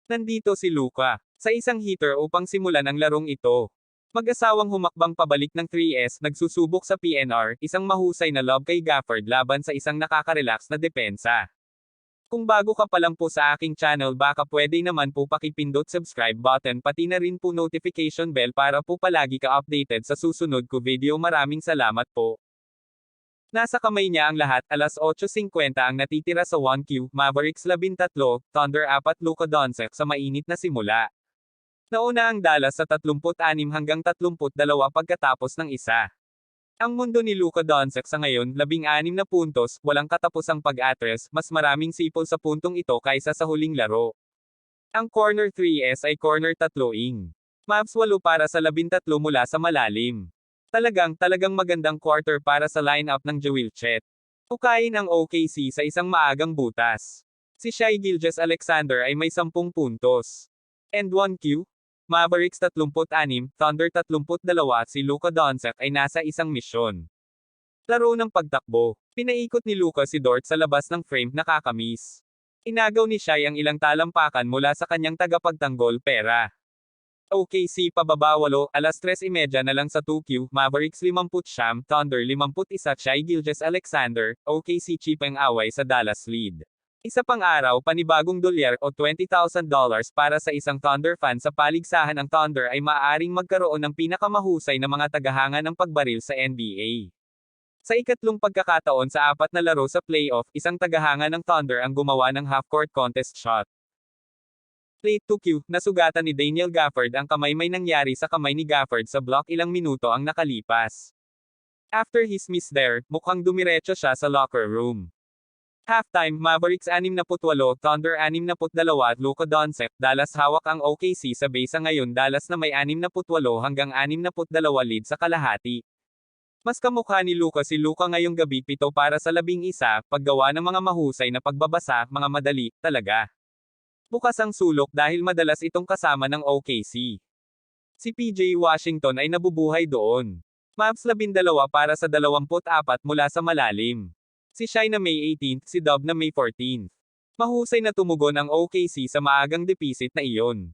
Nandito si Luka, sa isang heater upang simulan ang larong ito. Mag-asawang humakbang pabalik ng 3S nagsusubok sa PNR, isang mahusay na lob kay Gafford laban sa isang nakaka-relax na depensa. Kung bago ka pa lang po sa aking channel baka pwede naman po pakipindot subscribe button pati na rin po notification bell para po palagi ka updated sa susunod ko video. Maraming salamat po. Nasa kamay niya ang lahat, alas 8:50 ang natitira sa 1Q, Mavericks 13, Thunder 4. Luka Doncic sa mainit na simula. Nauna ang Dallas sa 36 hanggang 32 pagkatapos ng isa. Ang mundo ni Luka Doncic sa ngayon, 16 na puntos, walang katapusang pag-atres, mas maraming sipol sa puntong ito kaysa sa huling laro. Ang corner 3S ay corner 3-ing. Mavs 8 para sa 13 mula sa malalim. Talagang magandang quarter para sa lineup ng Joel Chet. Hukayin ang OKC sa isang maagang butas. Si Shai Gilgeous-Alexander ay may 10 puntos. And 1Q, Mavericks 36, Thunder 32. Si Luka Doncic ay nasa isang misyon. Laro ng pagtakbo. Pinaikot ni Luka si Dort sa labas ng frame, nakakamiss. Inagaw ni Shai ang ilang talampakan mula sa kanyang tagapagtanggol pera. OKC pababa 8, alas 3:30 na lang sa 2Q, Mavericks 50, Thunder 51. Shai Gilgeous-Alexander, OKC cheap ang away sa Dallas lead. Isa pang araw, panibagong dolyar o $20,000 para sa isang Thunder fan sa paligsahan. Ang Thunder ay maaaring magkaroon ng pinakamahusay na mga tagahanga ng pagbaril sa NBA. Sa ikatlong pagkakataon sa 4 na laro sa playoff, isang tagahanga ng Thunder ang gumawa ng half-court contest shot. Late 2Q, nasugatan ni Daniel Gafford ang kamay. May nangyari sa kamay ni Gafford sa block ilang minuto ang nakalipas. After his miss there, mukhang dumiretso siya sa locker room. Halftime, Mavericks 68, Thunder 62. Luka Doncic, Dallas hawak ang OKC sa base ngayon. Dallas na may 68 hanggang 62 lead sa kalahati. Mas kamukha ni Luka si Luka ngayong gabi 7 para sa 11, paggawa ng mga mahusay na pagbabasa, mga madali, talaga. Bukas ang sulok dahil madalas itong kasama ng OKC. Si PJ Washington ay nabubuhay doon. Mavs 12 para sa 24 mula sa malalim. Si Shai na May 18, si Dub na May 14. Mahusay na tumugon ang OKC sa maagang depisit na iyon.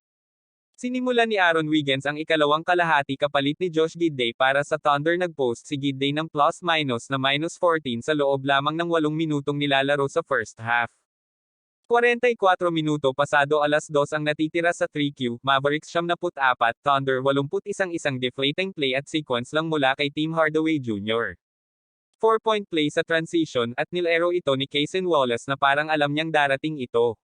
Sinimula ni Aaron Wiggins ang ikalawang kalahati kapalit ni Josh Giddey para sa Thunder. Nagpost si Giddey ng plus-minus na -14 sa loob lamang ng 8 minutong nilalaro sa first half. 44 minuto pasado alas 2 ang natitira sa 3Q, Mavericks 74, Thunder 81. Isang deflating play at sequence lang mula kay Tim Hardaway Jr. 4-point play sa transition at nilero ito ni Cason Wallace na parang alam niyang darating ito.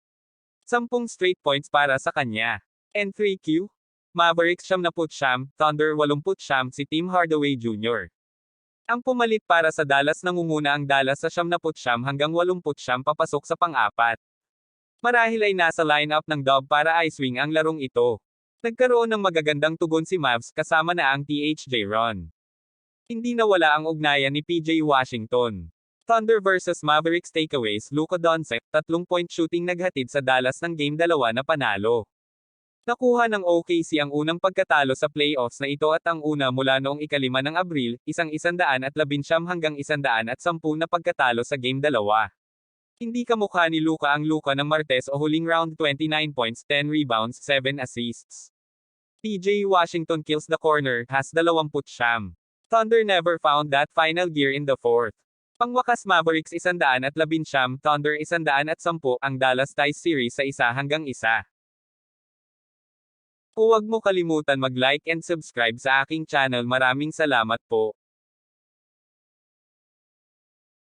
10 straight points para sa kanya. And 3Q, Mavericks 79, Thunder 80. Si Tim Hardaway Jr. ang pumalit para sa Dallas. Nangunguna ang Dallas sa 79 hanggang 80 papasok sa pang-4. Marahil ay nasa lineup ng Dub para i-swing ang larong ito. Nagkaroon ng magagandang tugon si Mavs kasama na ang THJ Ron. Hindi nawala ang ugnayan ni PJ Washington. Thunder vs Mavericks takeaways. Luka Doncic, 3-point shooting naghatid sa Dallas ng Game 2 na panalo. Nakuha ng OKC ang unang pagkatalo sa playoffs na ito at ang una mula noong ika-5 ng Abril, 119 hanggang 110 na pagkatalo sa Game 2. Hindi kamukha ni Luka ang Luka ng Martes o huling round. 29 points, 10 rebounds, 7 assists. PJ Washington kills the corner, has 20. Thunder never found that final gear in the fourth. Pangwakas Mavericks 111, Thunder 110. Ang Dallas ties series sa 1-1. Huwag mo kalimutan mag-like and subscribe sa aking channel. Maraming salamat po.